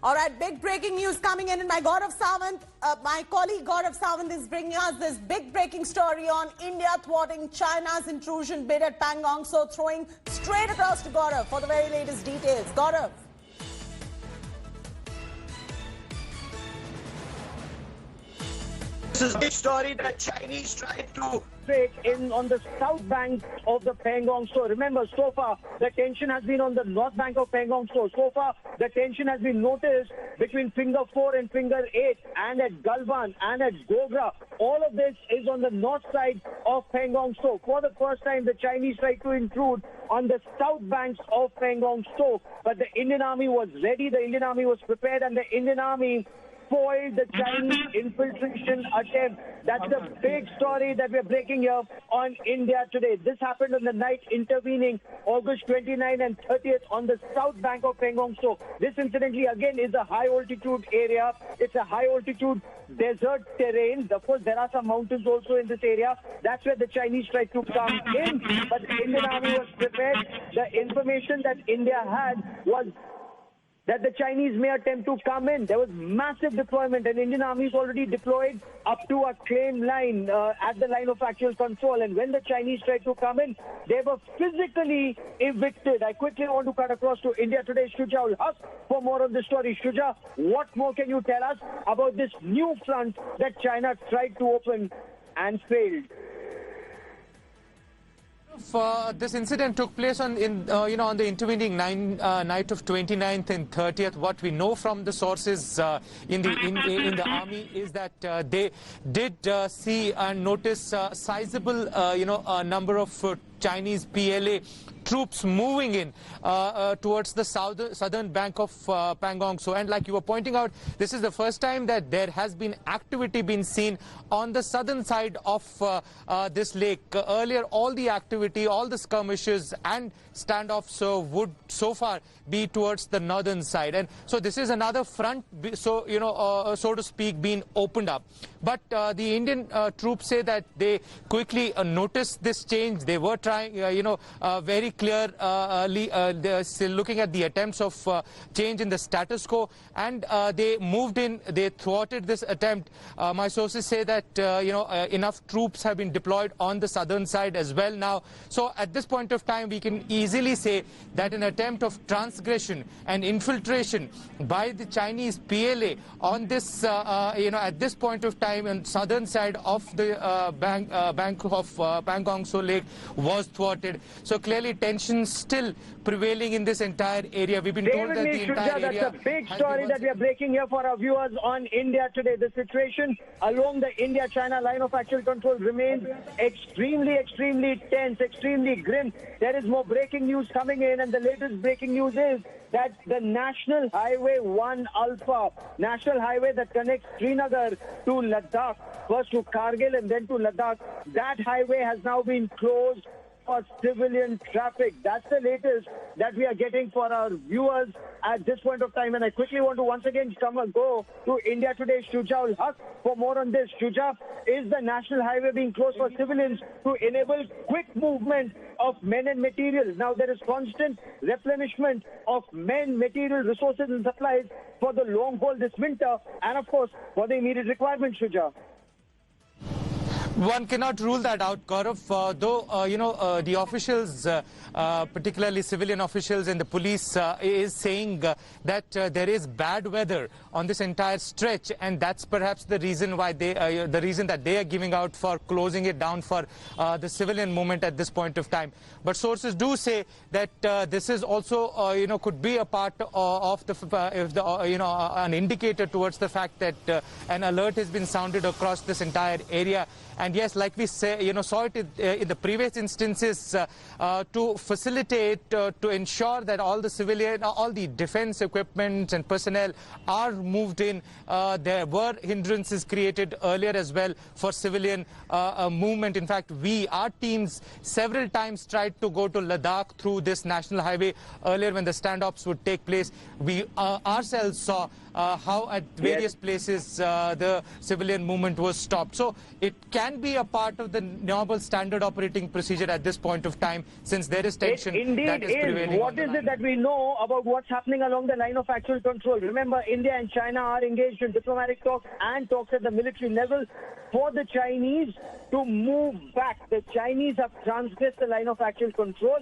All right, big breaking news coming in, and my colleague Gaurav Sawant is bringing us this big breaking story on India thwarting China's intrusion bid at Pangong Tso, throwing straight across to Gaurav for the very latest details. Gaurav. This is a story that Chinese tried to break in on the south bank of the Pangong Tso. Remember, so far the tension has been on the north bank of Pangong Tso. So far the tension has been noticed between finger 4 and finger 8, and at Galwan and at Gogra. All of this is on the north side of Pangong Tso. For the first time, the Chinese tried to intrude on the south banks of Pangong Tso, but the Indian Army was ready, the Indian Army was prepared, and the Indian Army foiled the Chinese infiltration attempt. That's the big story that we're breaking here on India Today. This happened on the night intervening August 29 and 30th on the south bank of Pangong Tso. This incidentally again is a high altitude area. It's a high altitude desert terrain. Of course, there are some mountains also in this area. That's where the Chinese tried to come in, but the Indian Army was prepared. The information that India had was that the Chinese may attempt to come in. There was massive deployment, and Indian Army is already deployed up to a claim line at the line of actual control. And when the Chinese tried to come in, they were physically evicted. I quickly want to cut across to India Today's Shuja Haq for more on this story. Shuja, what more can you tell us about this new front that China tried to open and failed? This incident took place on the intervening night of 29th and 30th. What we know from the sources in the army is that they did see and notice a sizable number of Chinese PLA troops moving in towards the southern bank of Pangong Tso. And like you were pointing out, this is the first time that there has been activity being seen on the southern side of this lake. Earlier, all the activity, all the skirmishes and standoffs would so far be towards the northern side. And so this is another front, so to speak, being opened up. But the Indian troops say that they quickly noticed this change. They were trying, very clearly looking at the attempts of change in the status quo, and they moved in. They thwarted this attempt. My sources say that enough troops have been deployed on the southern side as well now. So at this point of time, we can easily say that an attempt of transgression and infiltration by the Chinese PLA on this, at this point of time on southern side of the bank of Pangong Tso Lake was thwarted. So clearly tensions still prevailing in this entire area. We've been told that the entire area... That's a big story that we are breaking here for our viewers on India Today. The situation along the India-China line of actual control remains extremely tense, extremely grim. There is more breaking news coming in, and the latest breaking news is that the National Highway 1 Alpha, national highway that connects Srinagar to Ladakh, first to Kargil and then to Ladakh, that highway has now been closed for civilian traffic. That's the latest that we are getting for our viewers at this point of time. And I quickly want to once again go to India Today's Shuja Haq for more on this. Shuja, is the national highway being closed for civilians to enable quick movement of men and materials? Now there is constant replenishment of men, material, resources and supplies for the long haul this winter, and of course for the immediate requirements, Shuja. One cannot rule that out, Gaurav, though, the officials, particularly civilian officials and the police, is saying that there is bad weather on this entire stretch, and that's perhaps the reason why the reason that they are giving out for closing it down for the civilian movement at this point of time. But sources do say that this is also, could be a part of an indicator towards the fact that an alert has been sounded across this entire area. And yes, like we say, saw it in the previous instances, to facilitate, to ensure that all the defense equipment and personnel are moved in. There were hindrances created earlier as well for civilian movement. In fact, our teams several times tried to go to Ladakh through this national highway earlier when the standoffs would take place. We ourselves saw how at various places the civilian movement was stopped. So it can be a part of the normal standard operating procedure at this point of time, since there is tension that is prevailing. What is it that we know about what's happening along the line of actual control? Remember, India and China are engaged in diplomatic talks and talks at the military level for the Chinese to move back. The Chinese have transgressed the line of actual control.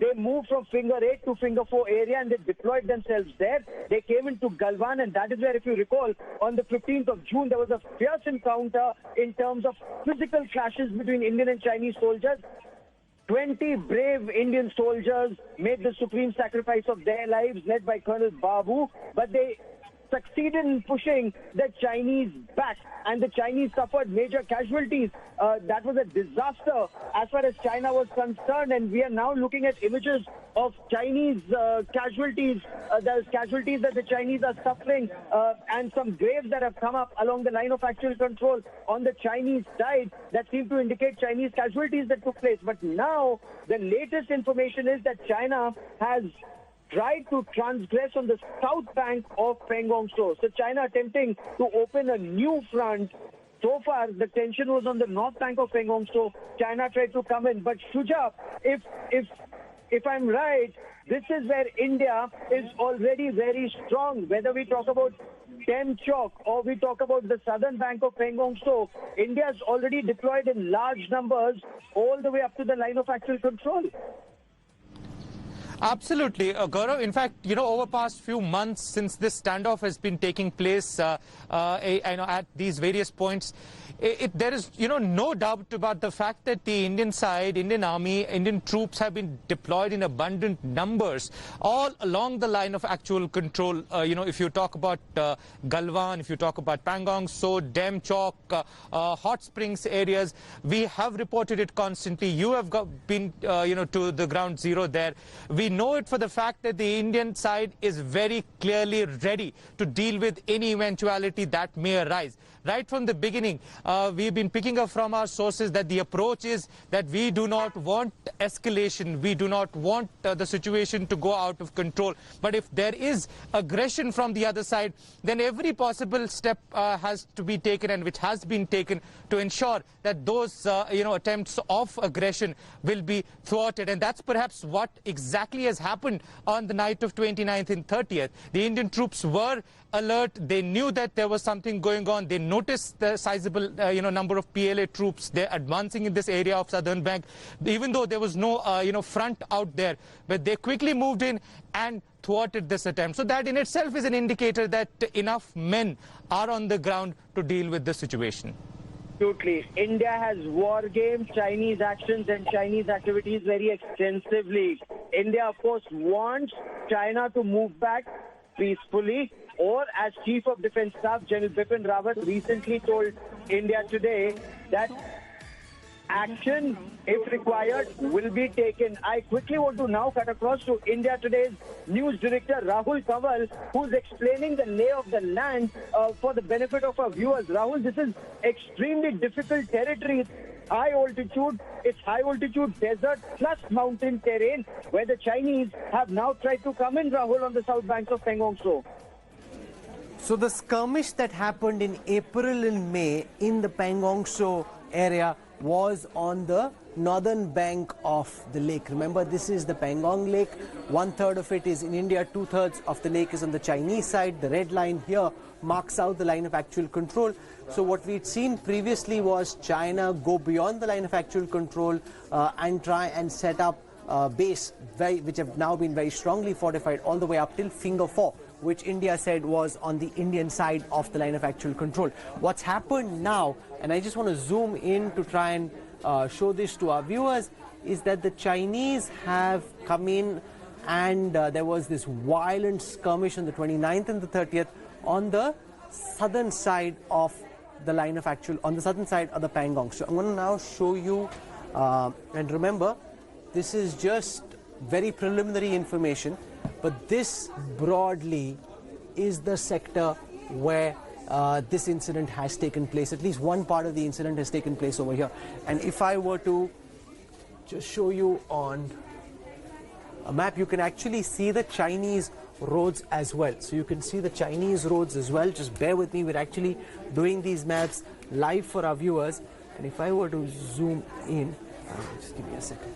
They moved from Finger 8 to Finger 4 area and they deployed themselves there. They came into Galwan, and that is where, if you recall, on the 15th of June, there was a fierce encounter in terms of physical clashes between Indian and Chinese soldiers. 20 brave Indian soldiers made the supreme sacrifice of their lives, led by Colonel Babu, but they succeeded in pushing the Chinese back, and the Chinese suffered major casualties. That was a disaster as far as China was concerned, and we are now looking at images of Chinese casualties. There's casualties that the Chinese are suffering, and some graves that have come up along the line of actual control on the Chinese side that seem to indicate Chinese casualties that took place. But now the latest information is that China has tried to transgress on the south bank of Pangong Tso. So China attempting to open a new front. So far, the tension was on the north bank of Pangong Tso. China tried to come in. But Shuja, if I'm right, this is where India is already very strong. Whether we talk about Dem Chok or we talk about the southern bank of Pangong Tso, India is already deployed in large numbers all the way up to the line of actual control. Absolutely, Gaurav. In fact, over past few months since this standoff has been taking place, at these various points, there is, no doubt about the fact that the Indian side, Indian Army, Indian troops have been deployed in abundant numbers all along the line of actual control. If you talk about Galwan, if you talk about Pangong Tso, Dem Chok, Hot Springs areas, we have reported it constantly. You have been, to the ground zero there. We know it for the fact that the Indian side is very clearly ready to deal with any eventuality that may arise. Right from the beginning, we've been picking up from our sources that the approach is that we do not want escalation. We do not want the situation to go out of control. But if there is aggression from the other side, then every possible step has to be taken, and which has been taken, to ensure that those attempts of aggression will be thwarted. And that's perhaps what exactly has happened on the night of 29th and 30th. The Indian troops were alert. They knew that there was something going on. They noticed the sizable number of PLA troops. They're advancing in this area of southern bank, even though there was no front out there, but they quickly moved in and thwarted this attempt. So that in itself is an indicator that enough men are on the ground to deal with the situation. Absolutely. India has war games, Chinese actions and Chinese activities very extensively. India, of course, wants China to move back peacefully, or as Chief of Defence Staff General Bipin Rawat recently told India Today that action, if required, will be taken. I quickly want to now cut across to India Today's news director Rahul Kanwal, who's explaining the lay of the land for the benefit of our viewers. Rahul, this is extremely difficult territory. It's high altitude desert plus mountain terrain, where the Chinese have now tried to come in, Rahul, on the south banks of Pangong Tso. So the skirmish that happened in April and May in the Pangong Tso area was on the northern bank of the lake. Remember, this is the Pangong Lake. 1/3 of it is in India, 2/3 of the lake is on the Chinese side. The red line here marks out the line of actual control. So what we'd seen previously was China go beyond the line of actual control and try and set up base, which have now been very strongly fortified all the way up till Finger 4, which India said was on the Indian side of the line of actual control. What's happened now, and I just want to zoom in to try and show this to our viewers, is that the Chinese have come in, and there was this violent skirmish on the 29th and the 30th on the southern side of the line of actual, on the southern side of the Pangong. So I'm going to now show you, and remember, this is just very preliminary information, but this broadly is the sector where this incident has taken place. At least one part of the incident has taken place over here. And if I were to just show you on a map, you can actually see the Chinese roads as well. So you can see the Chinese roads as well. Just bear with me. We're actually doing these maps live for our viewers. And if I were to zoom in, just give me a second.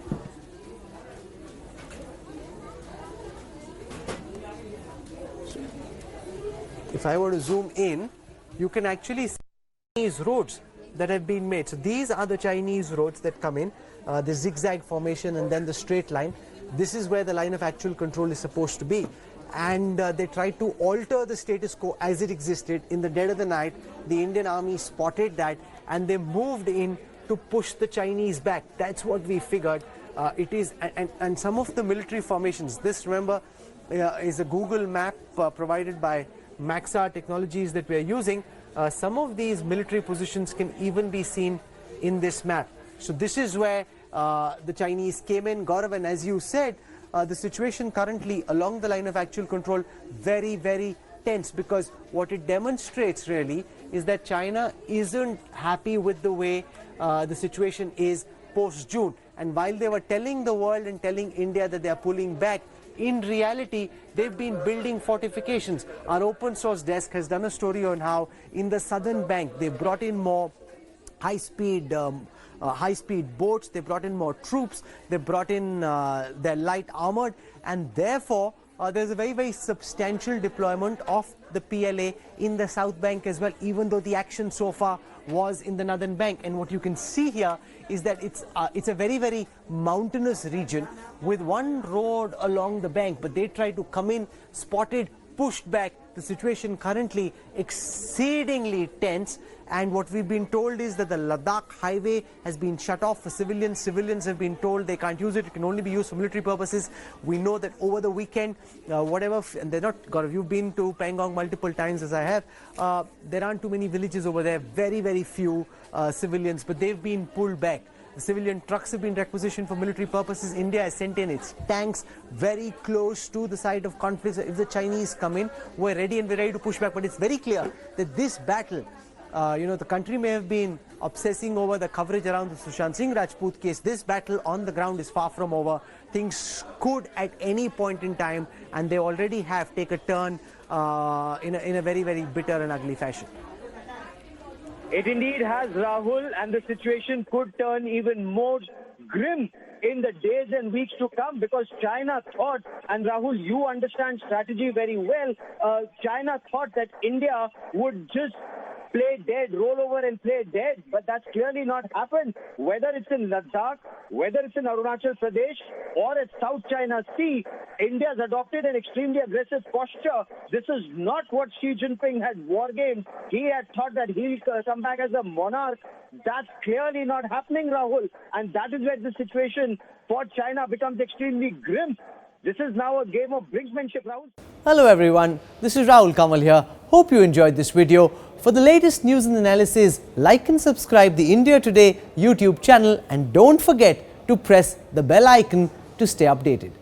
If I were to zoom in, you can actually see Chinese roads that have been made. So these are the Chinese roads that come in, the zigzag formation and then the straight line. This is where the line of actual control is supposed to be. And they tried to alter the status quo as it existed. In the dead of the night, the Indian army spotted that and they moved in to push the Chinese back. That's what we figured it is. And some of the military formations, this, remember, is a Google map provided by Maxar Technologies that we are using. Some of these military positions can even be seen in this map. So this is where the Chinese came in, Gaurav, and as you said, the situation currently along the line of actual control very, very tense, because what it demonstrates really is that China isn't happy with the way the situation is post-June. And while they were telling the world and telling India that they are pulling back, in reality, they've been building fortifications. Our open source desk has done a story on how in the southern bank, they brought in more high-speed boats, they brought in more troops, they brought in their light armored, and therefore there's a very, very substantial deployment of the PLA in the South Bank as well, even though the action so far was in the Northern Bank. And what you can see here is that it's a very, very mountainous region with one road along the bank, but they try to come in, spotted, pushed back. The situation currently exceedingly tense, and what we've been told is that the Ladakh highway has been shut off for civilians. Civilians have been told they can't use it. It can only be used for military purposes. We know that over the weekend, and they're not, Gaurav, you've been to Pangong multiple times as I have, there aren't too many villages over there, very, very few civilians, but they've been pulled back. The civilian trucks have been requisitioned for military purposes. India has sent in its tanks very close to the site of conflict. So if the Chinese come in, we're ready and we're ready to push back. But it's very clear that this battle, the country may have been obsessing over the coverage around the Sushant Singh Rajput case. This battle on the ground is far from over. Things could at any point in time, and they already have, take a turn in a very, very bitter and ugly fashion. It indeed has, Rahul, and the situation could turn even more grim in the days and weeks to come, because China thought, and Rahul, you understand strategy very well, China thought that India would just play dead, roll over and play dead, but that's clearly not happened. Whether it's in Ladakh, whether it's in Arunachal Pradesh or at South China Sea, India's adopted an extremely aggressive posture. This is not what Xi Jinping had wargamed. He had thought that he'll come back as a monarch. That's clearly not happening, Rahul, and that is where the situation for China becomes extremely grim. This is now a game of brinksmanship, Rahul. Hello everyone, this is Rahul Kamal here. Hope you enjoyed this video. For the latest news and analysis, like and subscribe the India Today YouTube channel, and don't forget to press the bell icon to stay updated.